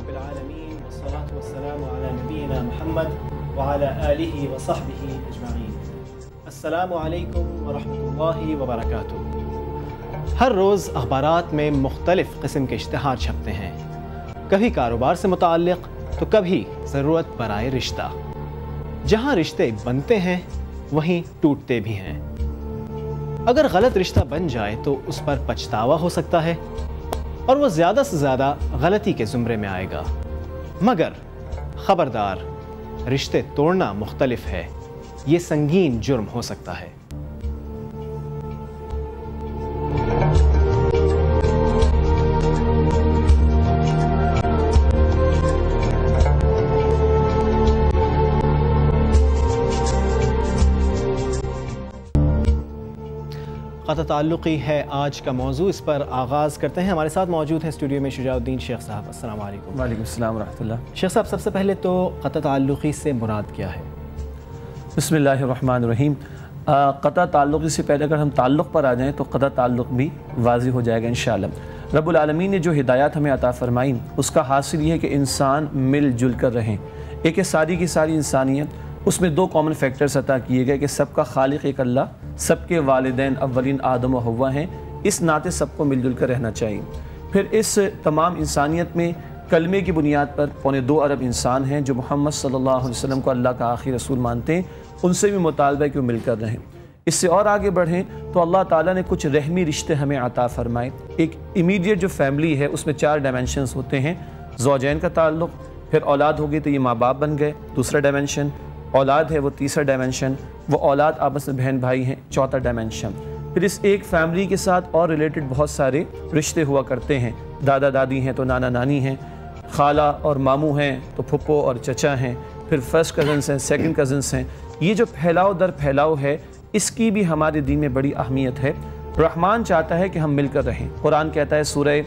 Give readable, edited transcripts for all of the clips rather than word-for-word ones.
رب العالمین والصلاة والسلام علی نبینا محمد وعلی آلہ وصحبہ اجمعین۔ السلام علیکم ورحمۃ اللہ وبرکاتہ۔ ہر روز اخبارات میں مختلف قسم کے اشتہار چھپتے ہیں، کبھی کاروبار سے متعلق تو کبھی ضرورت برائے رشتہ۔ جہاں رشتے بنتے ہیں وہیں ٹوٹتے بھی ہیں۔ اگر غلط رشتہ بن جائے تو اس پر پچھتاوا ہو سکتا ہے اور وہ زیادہ سے زیادہ غلطی کے زمرے میں آئے گا، مگر خبردار، رشتے توڑنا مختلف ہے، یہ سنگین جرم ہو سکتا ہے۔ قطع تعلقی ہے آج کا موضوع، اس پر آغاز کرتے ہیں۔ ہمارے ساتھ موجود ہیں اسٹوڈیو میں شجاع الدین شیخ صاحب۔ السلام علیکم۔ وعلیکم السلام ورحمۃ اللہ۔ شیخ صاحب، سب سے پہلے تو قطع تعلقی سے مراد کیا ہے؟ بسم اللہ الرحمن الرحیم۔ قطع تعلقی سے پہلے اگر ہم تعلق پر آ جائیں تو قطع تعلق بھی واضح ہو جائے گا انشاءاللہ۔ رب العالمین نے جو ہدایات ہمیں عطا فرمائیں اس کا حاصل یہ ہے کہ انسان مل جل کر رہیں۔ ایک ہے ساری کی ساری انسانیت، اس میں دو کامن فیکٹرز عطا کیے گئے کہ سب کا خالق ایک اللہ، سب کے والدین اولین آدم و حوا ہیں، اس ناطے سب کو مل جل کر رہنا چاہیے۔ پھر اس تمام انسانیت میں کلمے کی بنیاد پر 2.25 ارب انسان ہیں جو محمد صلی اللہ علیہ وسلم کو اللہ کا آخری رسول مانتے ہیں، ان سے بھی مطالبہ ہے کہ وہ مل کر رہیں۔ اس سے اور آگے بڑھیں تو اللہ تعالیٰ نے کچھ رحمی رشتے ہمیں عطا فرمائے۔ ایک امیڈیٹ جو فیملی ہے اس میں 4 ڈائمنشنز ہوتے ہیں۔ زوجین کا تعلق، پھر اولاد ہوگی تو یہ ماں باپ بن گئے، دوسرا ڈائمنشن، اولاد ہے وہ تیسرا ڈائمنشن، وہ اولاد آپس میں بہن بھائی ہیں، چوتھا ڈائمنشن۔ پھر اس ایک فیملی کے ساتھ اور ریلیٹڈ بہت سارے رشتے ہوا کرتے ہیں، دادا دادی ہیں تو نانا نانی ہیں، خالہ اور ماموں ہیں تو پھپھو اور چچا ہیں، پھر فرسٹ کزنس ہیں، سیکنڈ کزنس ہیں۔ یہ جو پھیلاؤ در پھیلاؤ ہے اس کی بھی ہمارے دین میں بڑی اہمیت ہے۔ رحمان چاہتا ہے کہ ہم مل کر رہیں۔ قرآن کہتا ہے سورہ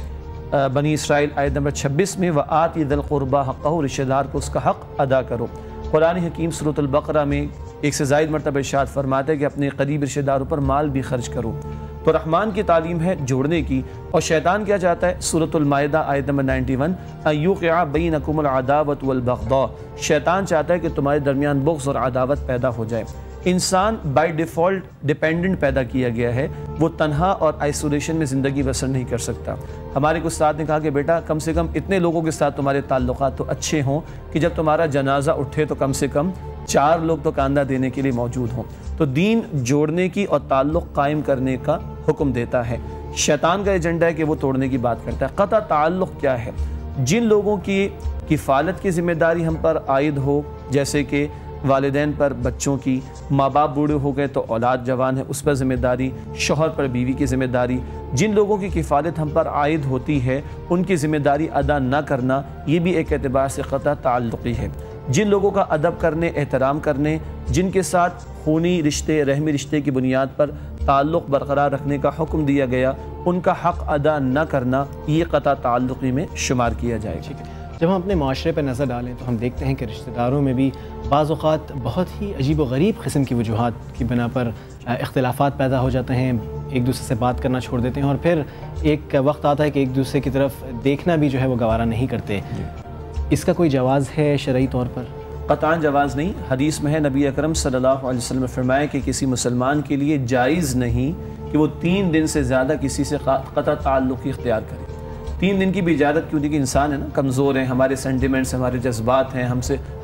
بنی اسرائیل آیت نمبر 26 میں وَآتِ ذِی الْقُرْبَىٰ حَقَّهُ، رشتہ دار کو اس کا حق ادا کرو۔ قرآن حکیم سورۃ البقرہ میں 1 سے زائد مرتبہ ارشاد فرماتا ہے کہ اپنے قریب رشتہ داروں پر مال بھی خرچ کرو۔ تو رحمان کی تعلیم ہے جوڑنے کی، اور شیطان کیا چاہتا ہے؟ سورۃ المائدہ آیت نمبر 91 أَن يُوقِعَ بَيْنَكُمُ الْعَدَاوَةُ وَالْبَغْضَاءُ، شیطان چاہتا ہے کہ تمہارے درمیان بغض اور عداوت پیدا ہو جائے۔ انسان بائی ڈیفالٹ ڈیپینڈنٹ پیدا کیا گیا ہے، وہ تنہا اور آئسولیشن میں زندگی بسر نہیں کر سکتا۔ ہمارے کو استاد نے کہا کہ بیٹا کم سے کم اتنے لوگوں کے ساتھ تمہارے تعلقات تو اچھے ہوں کہ جب تمہارا جنازہ اٹھے تو کم سے کم 4 لوگ تو کاندھا دینے کے لیے موجود ہوں۔ تو دین جوڑنے کی اور تعلق قائم کرنے کا حکم دیتا ہے۔ شیطان کا ایجنڈا ہے کہ وہ توڑنے کی بات کرتا ہے۔ قطع تعلق کیا ہے؟ جن لوگوں کی کفالت کی ذمہ داری ہم پر عائد ہو، جیسے کہ والدین پر بچوں کی، ماں باپ بوڑھے ہو گئے تو اولاد جوان ہے اس پر ذمہ داری، شوہر پر بیوی کی ذمہ داری، جن لوگوں کی کفالت ہم پر عائد ہوتی ہے ان کی ذمہ داری ادا نہ کرنا، یہ بھی ایک اعتبار سے قطع تعلقی ہے۔ جن لوگوں کا ادب کرنے، احترام کرنے، جن کے ساتھ خونی رشتے، رحمی رشتے کی بنیاد پر تعلق برقرار رکھنے کا حکم دیا گیا، ان کا حق ادا نہ کرنا، یہ قطع تعلقی میں شمار کیا جائے گا۔ جب ہم اپنے معاشرے پر نظر ڈالیں تو ہم دیکھتے ہیں کہ رشتہ داروں میں بھی بعض اوقات بہت ہی عجیب و غریب قسم کی وجوہات کی بنا پر اختلافات پیدا ہو جاتے ہیں، ایک دوسرے سے بات کرنا چھوڑ دیتے ہیں، اور پھر ایک وقت آتا ہے کہ ایک دوسرے کی طرف دیکھنا بھی جو ہے وہ گوارا نہیں کرتے۔ اس کا کوئی جواز ہے شرعی طور پر؟ قطعاً جواز نہیں۔ حدیث میں ہے نبی اکرم صلی اللہ علیہ وسلم نے فرمایا کہ کسی مسلمان کے لیے جائز نہیں کہ وہ 3 دن سے زیادہ کسی سے قطع تعلق اختیار کرے۔ 3 دن کی بھی اجازت کیوں دی کہ انسان ہے نا، کمزور ہیں، ہمارے سینٹیمنٹس، ہمارے جذبات ہیں،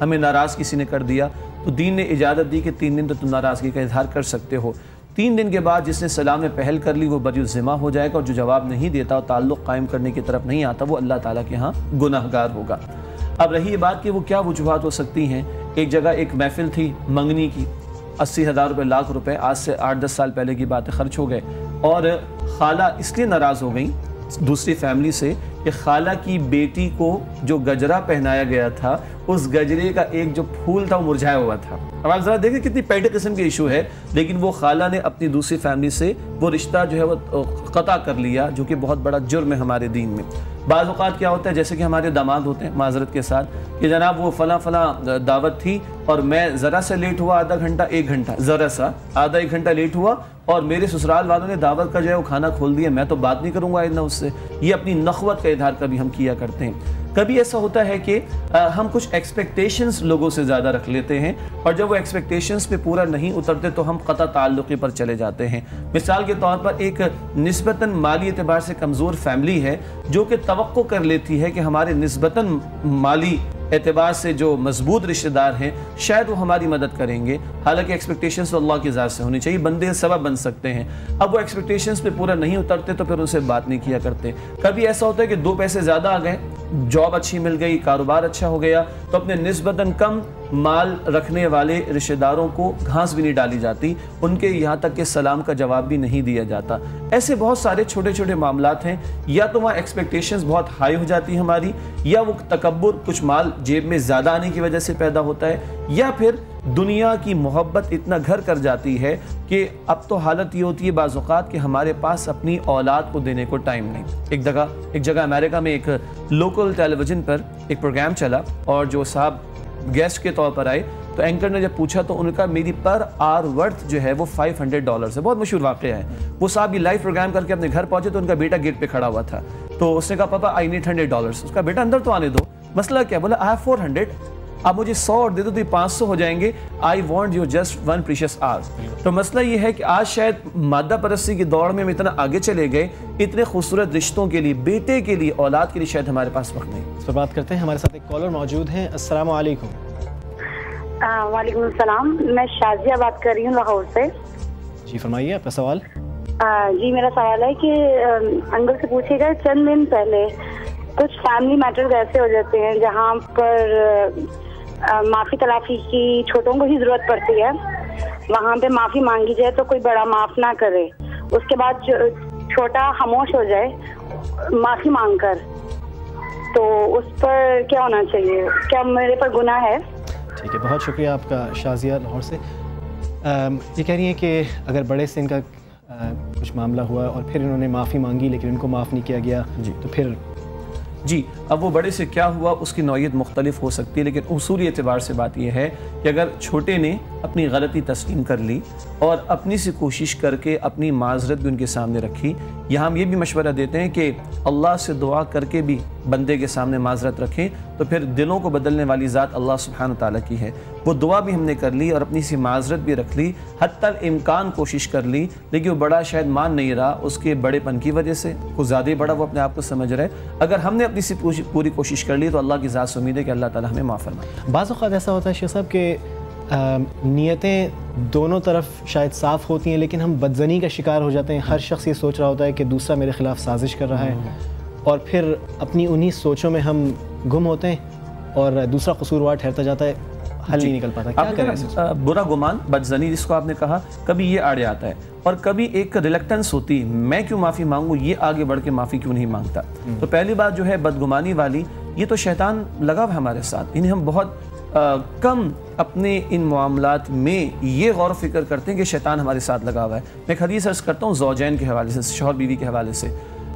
ہمیں ناراض کسی نے کر دیا تو دین نے اجازت دی کہ 3 دن تو تم ناراضگی کا اظہار کر سکتے ہو۔ 3 دن کے بعد جس نے سلام میں پہل کر لی وہ بری الذمہ ہو جائے گا، اور جو جواب نہیں دیتا اور تعلق قائم کرنے کی طرف نہیں آتا وہ اللہ تعالیٰ کے ہاں گناہ گار ہوگا۔ اب رہی یہ بات کہ وہ کیا وجوہات ہو سکتی ہیں۔ ایک جگہ ایک محفل تھی منگنی کی، 80,000 روپے، لاکھ روپے، آج سے 8-10 سال پہلے کی باتیں خرچ ہو گئے، اور خالہ اس لیے ناراض ہو گئیں دوسری فیملی سے کہ خالہ کی بیٹی کو جو گجرا پہنایا گیا تھا اس گجرے کا ایک جو پھول تھا وہ مرجھایا ہوا تھا۔ اب آپ ذرا دیکھیں کتنی پیٹے قسم کی ایشو ہے، لیکن وہ خالہ نے اپنی دوسری فیملی سے وہ رشتہ جو ہے وہ قطع کر لیا، جو کہ بہت بڑا جرم ہے ہمارے دین میں۔ بعض اوقات کیا ہوتا ہے جیسے کہ ہمارے داماد ہوتے ہیں معذرت کے ساتھ کہ جناب وہ فلاں دعوت تھی اور میں ذرا سا لیٹ ہوا آدھا گھنٹہ 1 گھنٹہ، ذرا سا آدھا 1 گھنٹہ لیٹ ہوا اور میرے سسرال والوں نے دعوت کا جو ہے وہ کھانا کھول دیا، میں تو بات نہیں کروں گا آئندہ اس سے. یہ اپنی نخوت کا اظہار کبھی ہم کیا کرتے ہیں. کبھی ایسا ہوتا ہے کہ ہم کچھ ایکسپیکٹیشنز لوگوں سے زیادہ رکھ لیتے ہیں اور جب وہ ایکسپیکٹیشنز پہ پورا نہیں اترتے تو ہم قطع تعلقی پر چلے جاتے ہیں. مثال کے طور پر ایک نسبتاً مالی اعتبار سے کمزور فیملی ہے جو کہ توقع کر لیتی ہے کہ ہمارے نسبتاً مالی اعتبار سے جو مضبوط رشتہ دار ہیں شاید وہ ہماری مدد کریں گے، حالانکہ ایکسپیکٹیشنز تو اللہ کی ذات سے ہونی چاہیے، بندے سبب بن سکتے ہیں. اب وہ ایکسپیکٹیشنز پہ پورا نہیں اترتے تو پھر ان سے بات نہیں کیا کرتے. کبھی ایسا ہوتا ہے کہ 2 پیسے زیادہ آ گئے، جاب اچھی مل گئی، کاروبار اچھا ہو گیا، تو اپنے نسبتاً کم مال رکھنے والے رشتہ داروں کو گھاس بھی نہیں ڈالی جاتی، ان کے یہاں تک کہ سلام کا جواب بھی نہیں دیا جاتا. ایسے بہت سارے چھوٹے چھوٹے معاملات ہیں، یا تو وہاں ایکسپیکٹیشنز بہت ہائی ہو جاتی ہیں ہماری، یا وہ تکبر کچھ مال جیب میں زیادہ آنے کی وجہ سے پیدا ہوتا ہے، یا پھر دنیا کی محبت اتنا گھر کر جاتی ہے کہ اب تو حالت یہ ہوتی ہے بعض اوقات کہ ہمارے پاس اپنی اولاد کو دینے کو ٹائم نہیں. ایک جگہ امریکہ میں ایک لوکل ٹیلی ویژن پر ایک پروگرام چلا اور جو صاحب گیسٹ کے طور پر آئے تو اینکر نے جب پوچھا تو ان کا میری پر آر ورتھ جو ہے وہ $500 ہے. بہت مشہور واقعہ ہے. وہ صاحب یہ لائیو پروگرام کر کے اپنے گھر پہنچے تو ان کا بیٹا گیٹ پہ کھڑا ہوا تھا. تو اس نے کہا پاپا آئی نیڈ $100. اس کا بیٹا اندر تو آنے دو، مسئلہ کیا؟ بولا آئی ہیو 400، آپ مجھے 100 اور دے دو تو یہ 500 ہو جائیں گے. I want you just 1 precious hour. تو مسئلہ یہ ہے کہ آج شاید مادہ پرستی کی دوڑ میں ہم اتنا آگے چلے گئے، اتنے خوبصورت رشتوں کے لیے، بیٹے کے لیے، اولاد کے لیے شاید ہمارے پاس وقت نہیں. اس پر بات کرتے ہیں. ہمارے ساتھ ایک کالر موجود ہیں. السلام علیکم. وعلیکم السلام. میں شازیہ بات کر رہی ہوں لاہور سے. جی فرمائیے آپ کا سوال. جی میرا سوال ہے کہ انکل سے پوچھے گا، چند دن پہلے کچھ فیملی میٹرز ایسے ہو جاتے ہیں جہاں پر معافی تلافی کی چھوٹوں کو ہی ضرورت پڑتی ہے، وہاں پہ معافی مانگی جائے تو کوئی بڑا معاف نہ کرے، اس کے بعد چھوٹا خاموش ہو جائے معافی مانگ کر، تو اس پر کیا ہونا چاہیے؟ کیا میرے پر گناہ ہے؟ ٹھیک ہے، بہت شکریہ آپ کا شازیہ لاہور سے. یہ کہہ رہی ہیں کہ اگر بڑے سے ان کا کچھ معاملہ ہوا اور پھر انہوں نے معافی مانگی لیکن ان کو معاف نہیں کیا گیا، تو پھر جی اب وہ بڑے سے کیا ہوا اس کی نوعیت مختلف ہو سکتی ہے، لیکن اصولی اعتبار سے بات یہ ہے کہ اگر چھوٹے نے اپنی غلطی تسلیم کر لی اور اپنی سے کوشش کر کے اپنی معذرت بھی ان کے سامنے رکھی، یہاں ہم یہ بھی مشورہ دیتے ہیں کہ اللہ سے دعا کر کے بھی بندے کے سامنے معذرت رکھیں تو پھر دلوں کو بدلنے والی ذات اللہ سبحانہ تعالیٰ کی ہے. وہ دعا بھی ہم نے کر لی اور اپنی سی معذرت بھی رکھ لی، حتی الامکان کوشش کر لی، لیکن وہ بڑا شاید مان نہیں رہا اس کے بڑے پن کی وجہ سے، کچھ زیادہ ہی بڑا وہ اپنے آپ کو سمجھ رہا ہے. اگر ہم نے اپنی سی پوری کوشش کر لی تو اللہ کی ذات سے امید ہے کہ اللہ تعالیٰ ہمیں معاف فرمائے. بعض اوقات ایسا ہوتا ہے شیخ صاحب کہ نیتیں دونوں طرف شاید صاف ہوتی ہیں لیکن ہم بدظنی کا شکار ہو جاتے ہیں. ہر شخص یہ سوچ رہا ہوتا ہے کہ دوسرا میرے خلاف سازش کر رہا ہے اور پھر اپنی انہی سوچوں میں ہم گم ہوتے ہیں اور دوسرا قصوروار ٹھہرتا جاتا ہے، حل نہیں نکل پاتا. کیا کریں؟ برا گمان، بدظنی جس کو آپ نے کہا، کبھی یہ آڑے آتا ہے اور کبھی ایک ریلیکٹنس ہوتی ہے، میں کیوں معافی مانگوں، یہ آگے بڑھ کے معافی کیوں نہیں مانگتا. تو پہلی بات جو ہے بدگمانی والی، یہ تو شیطان لگا ہوا ہے ہمارے ساتھ. انہیں ہم بہت کم اپنے ان معاملات میں یہ غور و فکر کرتے ہیں کہ شیطان ہمارے ساتھ لگا ہوا ہے. میں ایک حدیث عرض کرتا ہوں زوجین کے حوالے سے، شوہر بیوی کے حوالے سے.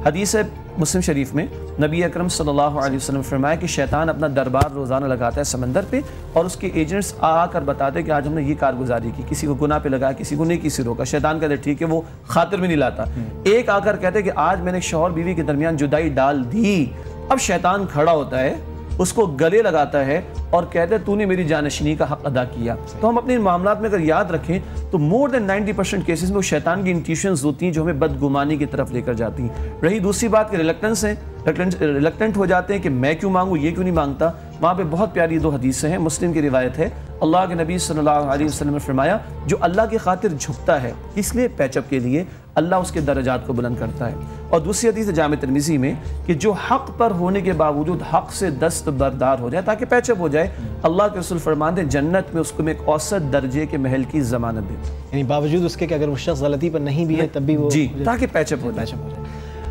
حدیث ہے مسلم شریف میں، نبی اکرم صلی اللہ علیہ وسلم فرمایا کہ شیطان اپنا دربار روزانہ لگاتا ہے سمندر پہ اور اس کے ایجنٹس آ کر بتاتے ہیں کہ آج ہم نے یہ کارگزاری کی، کسی کو گناہ پہ لگایا، کسی کو نیکی سے روکا. شیطان کہتے ٹھیک ہے، وہ خاطر میں نہیں لاتا. ایک آ کر کہتے کہ آج میں نے شوہر بیوی کے درمیان جدائی ڈال دی. اب شیطان کھڑا ہوتا ہے، اس کو گلے لگاتا ہے اور کہتے ہیں تو نے میری جانشینی کا حق ادا کیا. تو ہم اپنے معاملات میں اگر یاد رکھیں تو مور دین 90% کیسز میں وہ شیطان کی انٹیوشنز ہوتی ہیں جو ہمیں بدگمانی کی طرف لے کر جاتی ہیں. رہی دوسری بات کہ ریلکٹنٹ ہو جاتے ہیں کہ میں کیوں مانگوں، یہ کیوں نہیں مانگتا. وہاں پہ بہت پیاری 2 حدیثیں ہیں، مسلم کی روایت ہے. اللہ کے نبی صلی اللہ علیہ وسلم نے فرمایا جو اللہ کی خاطر جھکتا ہے، اس لیے پیچ اپ کے لیے، اللہ اس کے درجات کو بلند کرتا ہے. اور دوسری حدیث جامع ترمذی میں کہ جو حق پر ہونے کے باوجود حق سے دستبردار ہو جائے تاکہ پیچ اپ ہو جائے، اللہ کے رسول فرماتے ہیں جنت میں اس کو میں ایک اوسط درجے کے محل کی ضمانت دیتا ہوں. یعنی باوجود اس کے کہ اگر وہ شخص غلطی پر نہیں بھی ہے تب بھی وہ جی تاکہ پیچ اپ ہو جائے.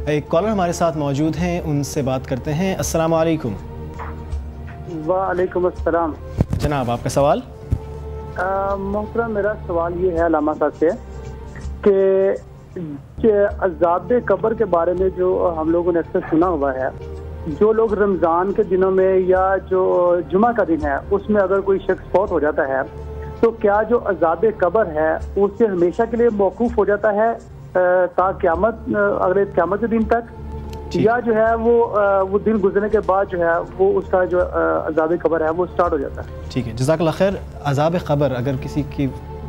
ایک کالر ہمارے ساتھ موجود ہیں، ان سے بات کرتے ہیں. السلام علیکم. وعلیکم السلام. جناب آپ کا سوال. محترم میرا سوال یہ ہے علامہ صاحب سے کہ عذاب قبر کے بارے میں جو ہم لوگوں نے اکثر سنا ہوا ہے جو لوگ رمضان کے دنوں میں یا جو جمعہ کا دن ہے اس میں اگر کوئی شخص فوت ہو جاتا ہے تو کیا جو عذاب قبر ہے اس سے ہمیشہ کے لیے موقوف ہو جاتا ہے تا قیامت اگلے قیامت کے دن تک، یا جو ہے وہ دن گزرنے کے بعد جو ہے وہ اس کا جو عذاب قبر ہے وہ سٹارٹ ہو جاتا ہے؟ ٹھیک ہے، جزاک اللہ خیر۔ عذاب قبر اگر کسی کی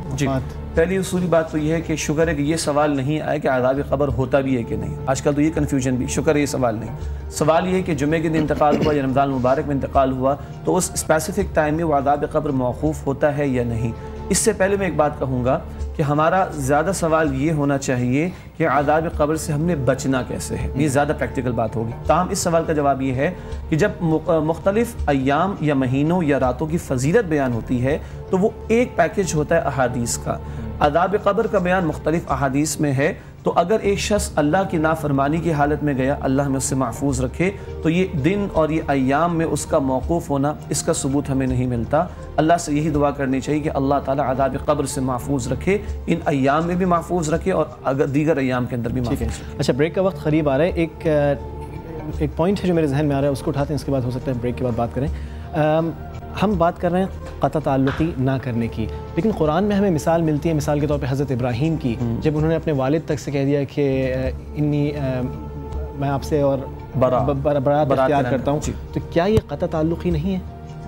جی، پہلی اصولی بات تو یہ ہے کہ شکر ہے کہ یہ سوال نہیں آیا کہ عذاب قبر ہوتا بھی ہے کہ نہیں۔ آج کل تو یہ کنفیوژن بھی، شکر ہے یہ سوال نہیں۔ سوال یہ ہے کہ جمعے کے دن انتقال ہوا یا رمضان المبارک میں انتقال ہوا تو اس اسپیسیفک ٹائم میں وہ عذاب قبر موقوف ہوتا ہے یا نہیں۔ اس سے پہلے میں ایک بات کہوں گا کہ ہمارا زیادہ سوال یہ ہونا چاہیے کہ عذاب قبر سے ہم نے بچنا کیسے ہے، یہ زیادہ پریکٹیکل بات ہوگی۔ تاہم اس سوال کا جواب یہ ہے کہ جب مختلف ایام یا مہینوں یا راتوں کی فضیلت بیان ہوتی ہے تو وہ ایک پیکج ہوتا ہے احادیث کا۔ عذاب قبر کا بیان مختلف احادیث میں ہے، تو اگر ایک شخص اللہ کی نافرمانی کی حالت میں گیا، اللہ ہمیں اس سے محفوظ رکھے، تو یہ دن اور یہ ایام میں اس کا موقوف ہونا، اس کا ثبوت ہمیں نہیں ملتا۔ اللہ سے یہی دعا کرنی چاہیے کہ اللہ تعالیٰ عذاب قبر سے محفوظ رکھے، ان ایام میں بھی محفوظ رکھے اور اگر دیگر ایام کے اندر بھی محفوظ رکھے۔ اچھا، بریک کا وقت قریب آ رہا ہے، ایک پوائنٹ ہے جو میرے ذہن میں آ رہا ہے، اس کو اٹھاتے ہیں، اس کے بعد ہو سکتا ہے بریک کے بعد بات کریں۔ ہم بات کر رہے ہیں قطع تعلقی نہ کرنے کی، لیکن قرآن میں ہمیں مثال ملتی ہے، مثال کے طور پہ حضرت ابراہیم کی، جب انہوں نے اپنے والد تک سے کہہ دیا کہ میں آپ سے اور برات اختیار کرتا ہوں، تو کیا یہ قطع تعلقی نہیں ہے؟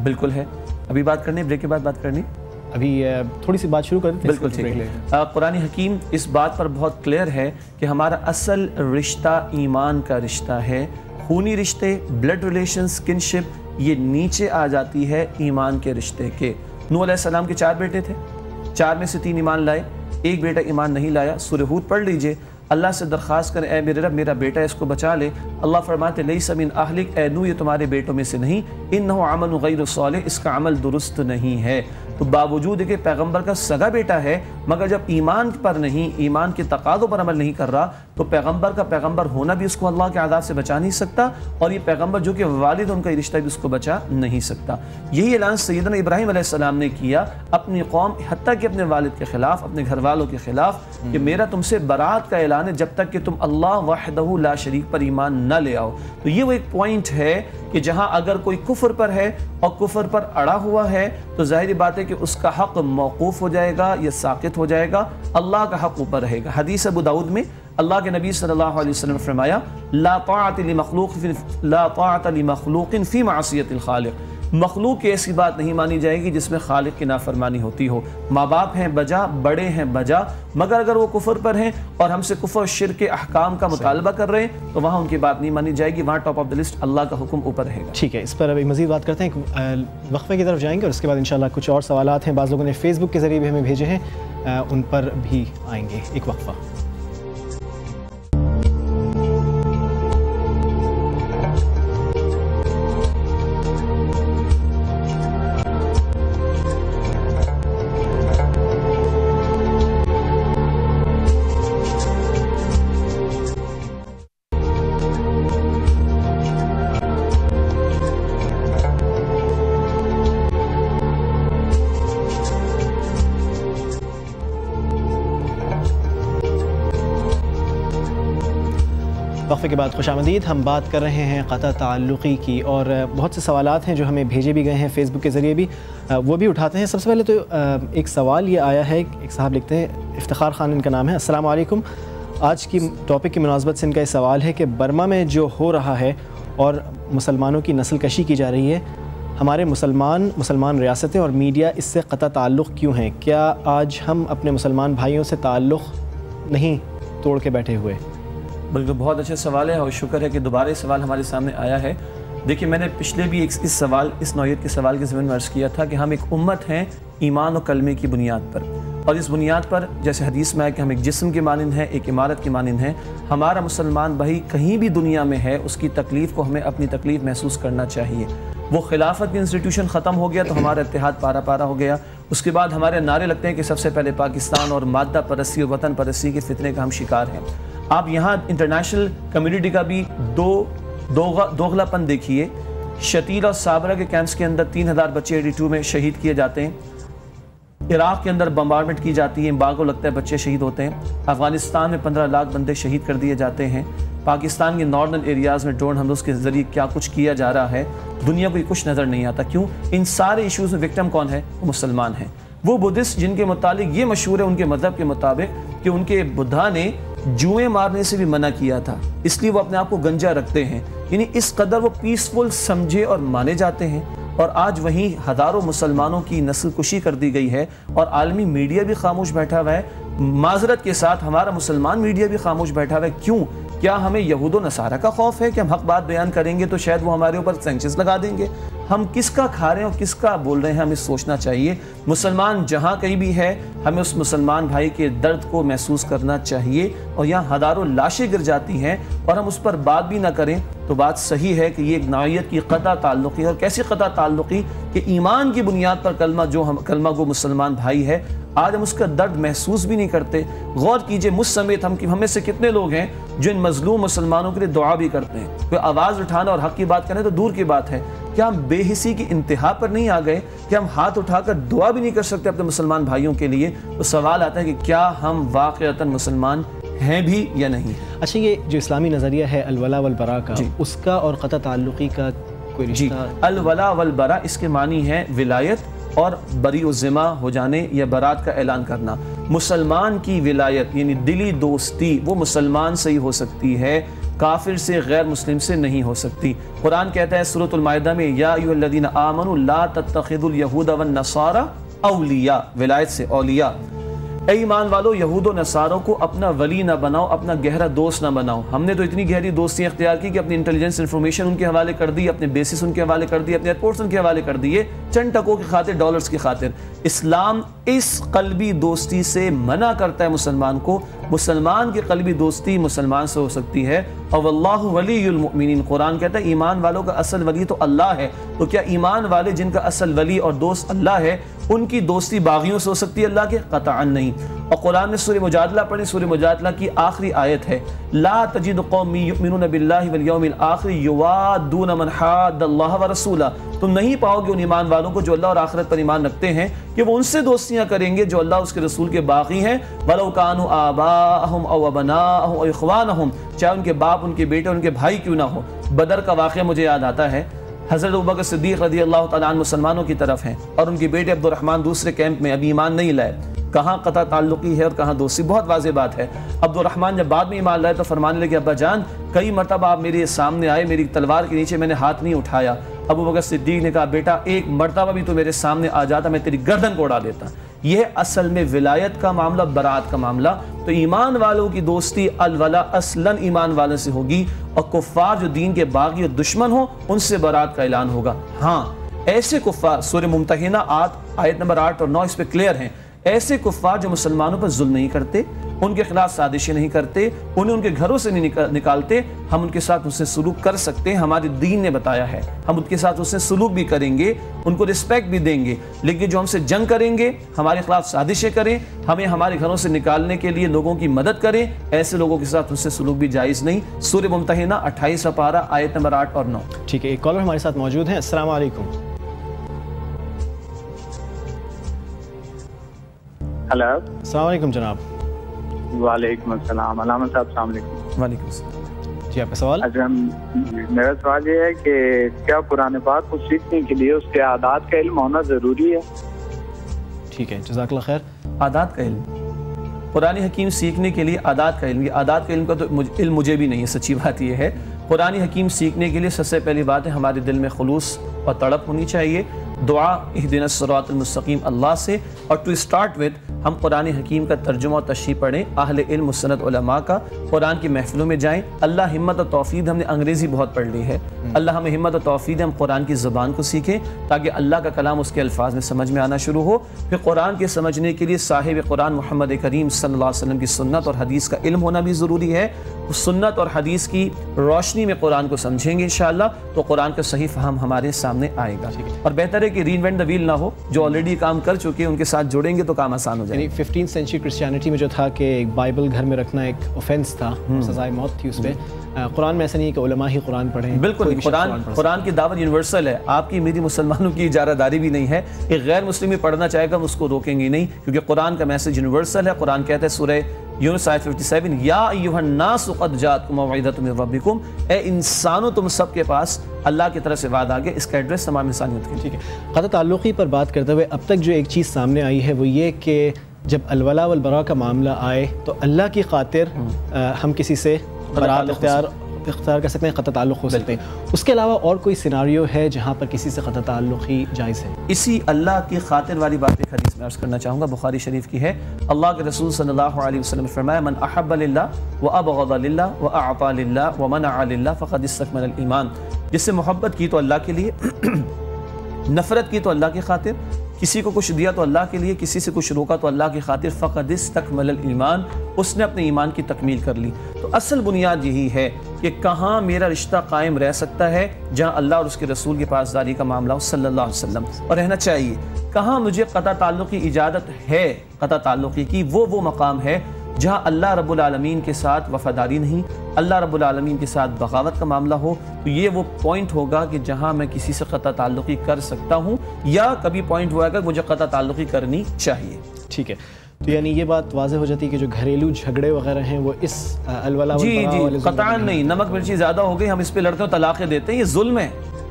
بالکل ہے۔ ابھی بات کرنی، بریک کے بعد بات کرنی، ابھی تھوڑی سی بات شروع کر دیں۔ بالکل ٹھیک ہے۔ قرآن حکیم اس بات پر بہت کلیئر ہے کہ ہمارا اصل رشتہ ایمان کا رشتہ ہے۔ خونی رشتے، بلڈ ریلیشنز، کنشپ، یہ نیچے آ جاتی ہے ایمان کے رشتے کے۔ نوح علیہ السلام کے 4 بیٹے تھے، 4 میں سے 3 ایمان لائے، ایک بیٹا ایمان نہیں لایا۔ سورہ ہود پڑھ لیجئے، اللہ سے درخواست کریں اے میرے رب میرا بیٹا اس کو بچا لے، اللہ فرماتے لیس من اہلک، اے نوح یہ تمہارے بیٹوں میں سے نہیں، انہ عمل غیر صالح، اس کا عمل درست نہیں ہے۔ تو باوجود کہ پیغمبر کا سگا بیٹا ہے، مگر جب ایمان پر نہیں، ایمان کے تقاضوں پر عمل نہیں کر رہا، تو پیغمبر کا پیغمبر ہونا بھی اس کو اللہ کے عذاب سے بچا نہیں سکتا، اور یہ پیغمبر جو کہ والد ان کا رشتہ بھی اس کو بچا نہیں سکتا۔ یہی اعلان سیدنا ابراہیم علیہ السلام نے کیا اپنی قوم، حتیٰ کہ اپنے والد کے خلاف، اپنے گھر والوں کے خلاف، کہ میرا تم سے برات کا اعلان ہے جب تک کہ تم اللہ وحدہ لا شریک پر ایمان نہ لے آؤ۔ تو یہ وہ ایک پوائنٹ ہے کہ جہاں اگر کوئی کفر پر ہے اور کفر پر اڑا ہوا ہے تو ظاہری بات ہے کہ اس کا حق موقوف ہو جائے گا یا ساقط ہو جائے گا، اللہ کا حق اوپر رہے گا۔ حدیث ابو داؤد میں اللہ کے نبی صلی اللہ علیہ وسلم نے فرمایا لا طاعت لمخلوق فی معصیت الخالق، مخلوق کی ایسی بات نہیں مانی جائے گی جس میں خالق کی نافرمانی ہوتی ہو۔ ماں باپ ہیں بجا، بڑے ہیں بجا، مگر اگر وہ کفر پر ہیں اور ہم سے کفر و شرک کے احکام کا مطالبہ کر رہے ہیں تو وہاں ان کی بات نہیں مانی جائے گی، وہاں ٹاپ آف دی لسٹ اللہ کا حکم اوپر رہے گا۔ ٹھیک ہے، اس پر ابھی مزید بات کرتے ہیں، وقفے کی طرف جائیں گے اور اس کے بعد انشاءاللہ کچھ اور سوالات ہیں، بعض لوگوں نے فیس بک کے ذریعے بھی ہمیں بھیجے ہیں، ان پر بھی آئیں گے۔ ایک وقفہ۔ وقفے کے بعد خوش آمدید۔ ہم بات کر رہے ہیں قطع تعلقی کی، اور بہت سے سوالات ہیں جو ہمیں بھیجے بھی گئے ہیں فیس بک کے ذریعے بھی، وہ بھی اٹھاتے ہیں۔ سب سے پہلے تو ایک سوال یہ آیا ہے، ایک صاحب لکھتے ہیں، افتخار خان ان کا نام ہے، السلام علیکم، آج کی ٹاپک کی مناسبت سے ان کا یہ سوال ہے کہ برما میں جو ہو رہا ہے اور مسلمانوں کی نسل کشی کی جا رہی ہے، ہمارے مسلمان ریاستیں اور میڈیا اس سے قطع تعلق کیوں ہیں؟ کیا آج ہم اپنے مسلمان بھائیوں سے تعلق نہیں توڑ کے بیٹھے ہوئے؟ بلکہ بہت اچھا سوال ہے اور شکر ہے کہ دوبارہ یہ سوال ہمارے سامنے آیا ہے۔ دیکھیے میں نے پچھلے بھی اس نوعیت کے سوال کے ضمن میں عرض کیا تھا کہ ہم ایک امت ہیں ایمان و کلمے کی بنیاد پر، اور اس بنیاد پر جیسے حدیث میں ہے کہ ہم ایک جسم کے مانند ہیں، ایک عمارت کے مانند ہیں۔ ہمارا مسلمان بھائی کہیں بھی دنیا میں ہے، اس کی تکلیف کو ہمیں اپنی تکلیف محسوس کرنا چاہیے۔ وہ خلافت کی انسٹیٹیوشن ختم ہو گیا تو ہمارا اتحاد پارا پارا ہو گیا، اس کے بعد ہمارے نعرے لگتے ہیں کہ سب سے پہلے پاکستان اور مادہ پرستی اور وطن پرستی کے فتنے کا ہم شکار ہیں۔ آپ یہاں انٹرنیشنل کمیونٹی کا بھی دوغلا پن دیکھیے۔ شتیل اور صابرہ کے کیمپس کے اندر 3000 بچے 82 میں شہید کیے جاتے ہیں، عراق کے اندر بمبارمنٹ کی جاتی ہے، باغوں لگتا ہے بچے شہید ہوتے ہیں، افغانستان میں 15 لاکھ بندے شہید کر دیے جاتے ہیں، پاکستان کے نارڈرن ایریاز میں ڈرون حملوں کے ذریعے کیا کچھ کیا جا رہا ہے، دنیا کو یہ کچھ نظر نہیں آتا. کیوں؟ ان سارے ایشوز میں وکٹم کون ہے؟ وہ مسلمان ہیں. وہ بدھسٹ جن کے متعلق یہ مشہور ہے ان کے مذہب کے مطابق کہ ان کے بدھا نے جوئیں مارنے سے بھی منع کیا تھا، اس لیے وہ اپنے آپ کو گنجا رکھتے ہیں. یعنی اس قدر وہ پیسفل سمجھے اور مانے جاتے ہیں. اور آج وہیں ہزاروں مسلمانوں کی نسل کشی کر دی گئی ہے اور عالمی میڈیا بھی خاموش بیٹھا ہوا ہے. معذرت کے ساتھ ہمارا مسلمان میڈیا بھی خاموش بیٹھا ہوا ہے. کیوں؟ کیا ہمیں یہود و نصارہ کا خوف ہے کہ ہم حق بات بیان کریں گے تو شاید وہ ہمارے اوپر سینکشنز لگا دیں گے؟ ہم کس کا کھا رہے ہیں اور کس کا بول رہے ہیں ہمیں سوچنا چاہیے. مسلمان جہاں کہیں بھی ہے ہمیں اس مسلمان بھائی کے درد کو محسوس کرنا چاہیے. اور یہاں ہزاروں لاشیں گر جاتی ہیں اور ہم اس پر بات بھی نہ کریں تو بات صحیح ہے کہ یہ ایک نوعیت کی قطع تعلقی ہے. اور کیسی قطع تعلقی کہ ایمان کی بنیاد پر کلمہ گو مسلمان بھائی ہے، آج ہم اس کا درد محسوس بھی نہیں کرتے. غور کیجئے مجھ سمیت ہم میں سے کتنے لوگ ہیں جو ان مظلوم مسلمانوں کے لیے دعا بھی کرتے ہیں. کوئی آواز اٹھانا اور حق کی بات کرنا تو دور کی بات ہے، کیا ہم بے حسی کی انتہا پر نہیں آ گئے کہ ہم ہاتھ اٹھا کر دعا بھی نہیں کر سکتے اپنے مسلمان بھائیوں کے لیے؟ تو سوال آتا ہے کہ کیا ہم واقعتاً مسلمان ہیں بھی یا نہیں؟ اچھا، یہ جو اسلامی نظریہ ہے الولا والبراء کا، اس کا اور قطع تعلقی کا کوئی رشتہ؟ الولا والبراء اس کے معنی ہے ولایت اور بری الذمہ ہو جانے یا برات کا اعلان کرنا. مسلمان کی ولایت یعنی دلی دوستی وہ مسلمان سے ہی ہو سکتی ہے، کافر سے غیر مسلم سے نہیں ہو سکتی. قرآن کہتا ہے سورۃ المائدہ میں یا ایھا الذین آمنوا لا تتخذوا اليہود والنصارى اولیاء، ولایت سے اولیاء. اے ایمان والو یہود و نصاروں کو اپنا ولی نہ بناؤ، اپنا گہرا دوست نہ بناؤ. ہم نے تو اتنی گہری دوستیاں اختیار کی کہ اپنی انٹیلیجنس انفارمیشن ان کے حوالے کر دی، اپنے بیسس ان کے حوالے کر دی، اپنے ایئرپورٹس ان کے حوالے کر دیے چند ٹکوں کی خاطر، ڈالرز کی خاطر. اسلام اس قلبی دوستی سے منع کرتا ہے مسلمان کو. مسلمان کی قلبی دوستی مسلمان سے ہو سکتی ہے. اور واللہ ولی المؤمنین، قرآن کہتا ہے ایمان والوں کا اصل ولی تو اللہ ہے. تو کیا ایمان والے جن کا اصل ولی اور دوست اللہ ہے ان کی دوستی باغیوں سے ہو سکتی ہے اللہ کے؟ قطعاً نہیں. اور قرآن نے سورہ مجادلہ پڑھی، سورہ مجادلہ کی آخری آیت ہے لا تجد قومی یؤمنون باللہ والیوم الآخر یوادون من حاد اللہ ورسولہ. تم نہیں پاؤ گے ان ایمان والوں کو جو اللہ اور آخرت پر ایمان رکھتے ہیں کہ وہ ان سے دوستیاں کریں گے جو اللہ اس کے رسول کے باغی ہیں. وَلَوْ كَانُوا آبَاءَهُمْ أَوْ أَبْنَاءَهُمْ أَوْ إِخْوَانَهُمْ، چاہے ان کے باپ، ان کے بیٹے، ان کے بھائی کیوں نہ ہو. بدر کا واقعہ مجھے یاد آتا ہے. حضرت ابوبکر صدیق رضی اللہ تعالیٰ عنہ مسلمانوں کی طرف ہیں اور ان کے بیٹے عبد الرحمن دوسرے کیمپ میں ابھی ایمان نہیں لائے. کہاں قطع تعلقی ہے اور کہاں دوستی، بہت واضح بات ہے. عبد الرحمن جب بعد میں ایمان لائے تو فرمانے لگے ابا جان کئی مرتبہ آپ میرے سامنے آئے، میری تلوار کے نیچے میں نے ہاتھ نہیں اٹھایا. ابوبکر صدیق نے کہا بیٹا ایک مرتبہ بھی تو میرے سامنے آ جاتا میں تیری گردن کو اڑا دیتا. یہ اصل میں ولایت کا معاملہ، برات کا معاملہ. تو ایمان والوں کی دوستی الولا اصلاً ایمان والوں سے ہوگی اور کفار جو دین کے باغی اور دشمن ہوں ان سے برات کا اعلان ہوگا. ہاں ایسے کفار، سورہ ممتحنہ آیت نمبر 8 اور 9 اس پہ کلیئر ہیں، ایسے کفار جو مسلمانوں پر ظلم نہیں کرتے، ان کے خلاف سازشیں نہیں کرتے، انہیں ان کے گھروں سے نہیں نکالتے، ہم ان کے ساتھ اس سے سلوک کر سکتے ہیں. ہمارے دین نے بتایا ہے ہم ان کے ساتھ اس سے سلوک بھی کریں گے، ان کو رسپیکٹ بھی دیں گے. لیکن جو ہم سے جنگ کریں گے، ہمارے خلاف سازشیں کریں، ہمیں ہمارے گھروں سے نکالنے کے لیے لوگوں کی مدد کریں، ایسے لوگوں کے ساتھ اس سے سلوک بھی جائز نہیں. سورہ ممتحنہ 28 پارہ آیت نمبر 8 اور 9. ٹھیک ہے، ایک کالر ہمارے ساتھ موجود ہیں. السلام علیکم. ہلو، السلام علیکم جناب. وعلیکم السلام. علامہ صاحب السلام علیکم. وعلیکم السلام. جی آپ کا سوال؟ میرا سوال یہ ہے کہ کیا قرآن پاک کو سیکھنے کے لیے اس کے عادات کا علم ہونا ضروری ہے؟ ٹھیک ہے، جزاک اللہ خیر. عادات کا علم، قرآن حکیم سیکھنے کے لیے عادات کا علم، یہ عادات کا علم کا تو علم مجھے بھی نہیں ہے. سچی بات یہ ہے قرآن حکیم سیکھنے کے لیے سب سے پہلی بات ہے ہمارے دل میں خلوص اور تڑپ ہونی چاہیے. دعا اہدنا الصراط المستقیم اللہ سے. اور ٹو اسٹارٹ وتھ ہم قرآن حکیم کا ترجمہ و تشریح پڑھیں، اہل علم مستند علماء کا، قرآن کی محفلوں میں جائیں. اللہ ہمت و توفیق، ہم نے انگریزی بہت پڑھ لی ہے، اللہ ہمیں ہمت و توفیق ہم قرآن کی زبان کو سیکھیں تاکہ اللہ کا کلام اس کے الفاظ میں سمجھ میں آنا شروع ہو. پھر قرآن کے سمجھنے کے لیے صاحب قرآن محمد کریم صلی اللہ علیہ وسلم کی سنت اور حدیث کا علم ہونا بھی ضروری ہے. سنت اور حدیث کی روشنی میں قرآن کو سمجھیں گے انشاءاللہ تو قرآن کا صحیح فہم ہمارے سامنے آئے گا. اور بہتر ہے کہ ری انوینٹ دا ویل نہ ہو، جو آلریڈی کام کر چکے ہیں ان کے ساتھ جوڑیں گے تو کام آسان ہو جائے گا. یعنی 15th سینچری کرسچینٹی میں جو تھا کہ ایک بائبل گھر میں رکھنا ایک اوفینس تھا، سزائے موت تھی اس پہ. قرآن میں ایسا نہیں ہے کہ علماء ہی قرآن پڑھیں. بالکل، قرآن کی دعوت یونیورسل ہے. آپ کی میری مسلمانوں کی اجارہ داری بھی نہیں ہے. ایک غیر مسلم پڑھنا چاہے گا ہم اس کو روکیں گے نہیں، کیونکہ قرآن کا میسج یونیورسل ہے. قرآن کہتا ہے سورہ یونس آیت 57 یا ایھا الناس قد جاءتکم موعظۃ من ربکم، اے انسانوں تم سب کے پاس اللہ کی طرف سے وعدہ آ گیا. اس کا ایڈریس تمام انسانیت کے. ٹھیک ہے. قطع تعلقی پر بات کرتے ہوئے اب تک جو ایک چیز سامنے آئی ہے وہ یہ کہ جب الولاء والبراء کا معاملہ آئے تو اللہ کی خاطر ہم کسی سے برات اختیار کر سکتے ہیں، قطع تعلق ہو سکتے ہیں. اس کے علاوہ اور کوئی سیناریو ہے جہاں پر کسی سے قطع تعلق ہی جائز ہے؟ اسی اللہ کی خاطر والی بات ایک حدیث میں عرض کرنا چاہوں گا، بخاری شریف کی ہے. اللہ کے رسول صلی اللہ علیہ وسلم نے فرمایا من احب للہ وابغض للہ واعطى للہ ومنع للہ فقد استکمل الایمان. جس سے محبت کی تو اللہ کے لیے، نفرت کی تو اللہ کی خاطر، کسی کو کچھ دیا تو اللہ کے لیے، کسی سے کچھ روکا تو اللہ کی خاطر، فقد استکمل الایمان، اس نے اپنے ایمان کی تکمیل کر لی. تو اصل بنیاد یہی ہے کہ کہاں میرا رشتہ قائم رہ سکتا ہے جہاں اللہ اور اس کے رسول کی پاسداری کا معاملہ ہو صلی اللہ علیہ وسلم، اور رہنا چاہیے. کہاں مجھے قطع تعلق کی اجازت ہے، قطع تعلقی کی وہ مقام ہے جہاں اللہ رب العالمین کے ساتھ وفاداری نہیں، اللہ رب العالمین کے ساتھ بغاوت کا معاملہ ہو. تو یہ وہ پوائنٹ ہوگا کہ جہاں میں کسی سے قطع تعلقی کر سکتا ہوں، یا کبھی پوائنٹ ہوا کہ مجھے قطع تعلقی کرنی چاہیے. ٹھیک ہے. تو یعنی یہ بات واضح ہو جاتی ہے کہ جو گھریلو جھگڑے وغیرہ ہیں وہ اس الولاء والبراء والے قطعاً نہیں. نمک مرچی زیادہ ہو گئی، ہم اس پہ لڑتے ہیں، طلاقیں دیتے ہیں، یہ ظلم ہے،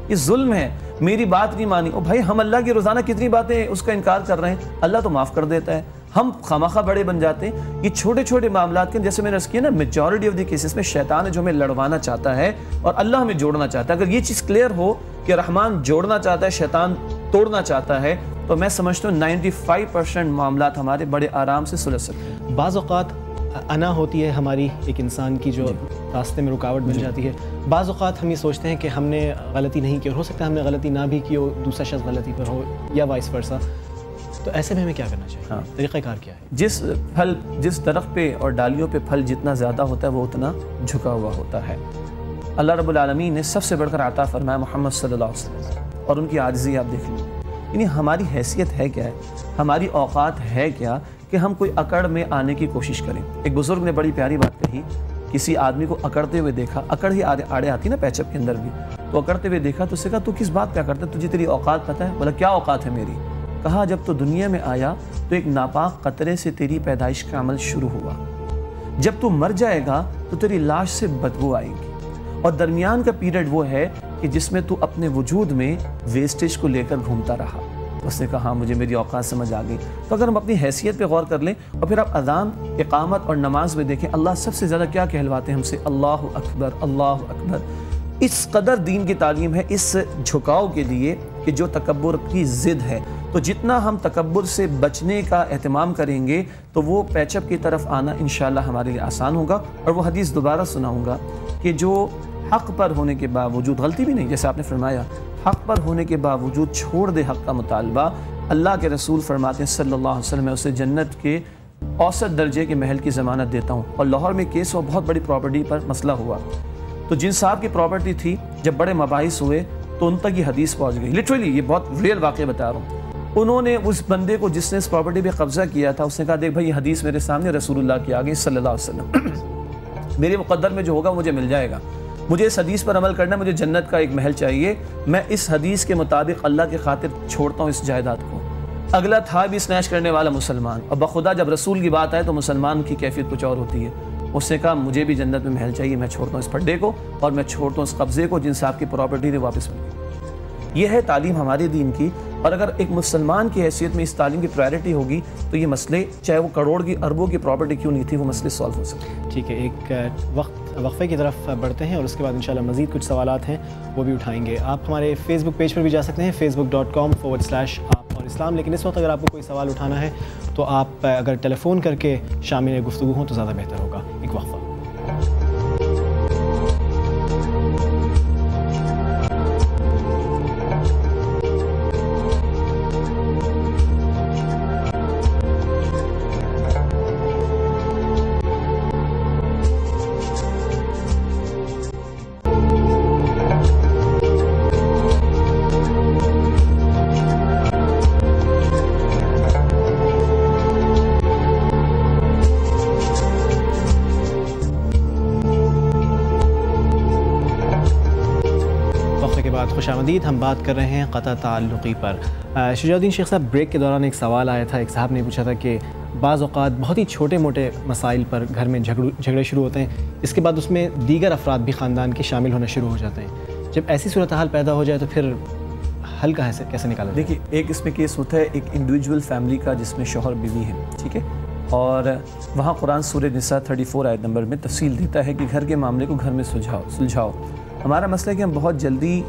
یہ ظلم ہے. میری بات نہیں مانی، او بھائی ہم اللہ کی روزانہ کتنی باتیں اس کا انکار کر رہے ہیں، اللہ تو معاف کر دیتا ہے. ہم خامخواہ بڑے بن جاتے ہیں. یہ چھوٹے چھوٹے معاملات کے جیسے میں نے عرض کیا نا، میجورٹی آف دی کیسز میں شیطان ہے جو ہمیں لڑوانا چاہتا ہے اور اللہ ہمیں جوڑنا چاہتا ہے. اگر یہ چیز کلیئر ہو کہ رحمان جوڑنا چاہتا ہے، شیطان توڑنا چاہتا ہے، تو میں سمجھتا ہوں 95% معاملات ہمارے بڑے آرام سے سلجھ سکتے ہیں. بعض اوقات انا ہوتی ہے ہماری ایک انسان کی جو راستے میں رکاوٹ بن جاتی ہے. بعض اوقات ہم یہ سوچتے ہیں کہ ہم نے غلطی نہیں کی، اور ہو سکتا ہے ہم نے غلطی نہ بھی کی ہو، دوسرا شخص غلطی پر ہو یا وائس ورسا. تو ایسے میں ہمیں کیا کرنا چاہیے؟ طریقہ کار کیا ہے؟ جس درخت پہ اور ڈالیوں پہ پھل جتنا زیادہ ہوتا ہے وہ اتنا جھکا ہوا ہوتا ہے. اللہ رب العالمین نے سب سے بڑھ کر عطا فرمایا محمد صلی اللہ علیہ وسلم، اور ان کی عاجزی آپ دیکھ لیں. یعنی ہماری حیثیت ہے کیا ہے، ہماری اوقات ہے کیا کہ ہم کوئی اکڑ میں آنے کی کوشش کریں. ایک بزرگ نے بڑی پیاری بات کہی، کسی آدمی کو اکڑتے ہوئے دیکھا، اکڑ ہی آڑے آتی نا پیچپ کے اندر بھی، تو اکڑتے ہوئے دیکھا تو اس سے کہا تو کس بات کیا کرتا ہے، تجھے تیری اوقات پتہ ہے؟ بولا کیا اوقات ہے میری؟ کہا جب تو دنیا میں آیا تو ایک ناپاک قطرے سے تیری پیدائش کا عمل شروع ہوا، جب تو مر جائے گا تو تیری لاش سے بدبو آئے گی، اور درمیان کا پیریڈ وہ ہے کہ جس میں تو اپنے وجود میں ویسٹیج کو لے کر گھومتا رہا. اس نے کہا ہاں مجھے میری اوقات سمجھ آ گئی. تو اگر ہم اپنی حیثیت پہ غور کر لیں اور پھر آپ اذان، اقامت اور نماز میں دیکھیں اللہ سب سے زیادہ کیا کہلواتے ہیں ہم سے، اللہ اکبر اللہ اکبر. اس قدر دین کی تعلیم ہے اس جھکاؤ کے لیے کہ جو تکبر کی ضد ہے. تو جتنا ہم تکبر سے بچنے کا اہتمام کریں گے تو وہ پیچپ کی طرف آنا انشاءاللہ ہمارے لیے آسان ہوگا. اور وہ حدیث دوبارہ سناؤں گا کہ جو حق پر ہونے کے باوجود، غلطی بھی نہیں جیسے آپ نے فرمایا، حق پر ہونے کے باوجود چھوڑ دے حق کا مطالبہ، اللہ کے رسول فرماتے ہیں صلی اللہ علیہ وسلم میں اسے جنت کے اوسط درجے کے محل کی ضمانت دیتا ہوں. اور لاہور میں کیس ہوا، بہت بڑی پراپرٹی پر مسئلہ ہوا، تو جن صاحب کی پراپرٹی تھی جب بڑے مباحث ہوئے تو ان تک یہ حدیث پہنچ گئی. لٹرلی یہ بہت ریئل واقعہ بتا رہا ہوں. انہوں نے اس بندے کو جس نے اس پراپرٹی پہ قبضہ کیا تھا، اس نے کہا دیکھ بھائی یہ حدیث میرے سامنے رسول اللہ کی آ گئی صلی اللہ علیہ وسلم، میرے مقدر میں جو ہوگا مجھے مل جائے گا، مجھے اس حدیث پر عمل کرنا ہے، مجھے جنت کا ایک محل چاہیے، میں اس حدیث کے مطابق اللہ کی خاطر چھوڑتا ہوں اس جائیداد کو. اگلا تھا بھی سنیچ کرنے والا مسلمان، اور بخدا جب رسول کی بات آئے تو مسلمان کی کیفیت کچھ اور ہوتی ہے. اس نے کہا مجھے بھی جنت میں محل چاہیے، میں چھوڑتا ہوں اس پھڈے کو اور میں چھوڑتا ہوں اس قبضے کو، جن صاحب کی پراپرٹی نے واپس مل گئی. یہ ہے تعلیم ہمارے دین کی. اور اگر ایک مسلمان کی حیثیت میں اس تعلیم کی پرائرٹی ہوگی تو یہ مسئلے چاہے وہ کروڑ کی اربوں کی پراپرٹی کیوں نہیں تھی، وہ مسئلے سالو ہو سکتے ہیں. ٹھیک ہے، ایک وقفے کی طرف بڑھتے ہیں اور اس کے بعد انشاءاللہ مزید کچھ سوالات ہیں وہ بھی اٹھائیں گے. آپ ہمارے فیس بک پیج پر بھی جا سکتے ہیں، facebook.com/آپ اور اسلام. لیکن اس وقت اگر آپ کو کوئی سوال اٹھانا ہے تو آپ اگر ٹیلی فون کر کے شامل گفتگو ہوں تو زیادہ بہتر ہوگا. ایک وقفہ. خوش آمدید. ہم بات کر رہے ہیں قطع تعلقی پر. شجاع الدین شیخ صاحب، بریک کے دوران ایک سوال آیا تھا. ایک صاحب نے پوچھا تھا کہ بعض اوقات بہت ہی چھوٹے موٹے مسائل پر گھر میں جھگڑے شروع ہوتے ہیں، اس کے بعد اس میں دیگر افراد بھی خاندان کے شامل ہونا شروع ہو جاتے ہیں. جب ایسی صورتحال پیدا ہو جائے تو پھر حل کیسے نکالا؟ دیکھیے، ایک اس میں کیس ہوتا ہے ایک انڈیویجول فیملی کا جس میں شوہر بیوی ہے، ٹھیک ہے، اور وہاں قرآن سورہ نساء 34 آیت نمبر میں تفصیل دیتا ہے کہ گھر کے معاملے کو گھر میں سلجھاؤ. ہمارا مسئلہ ہے کہ ہم بہت جلدی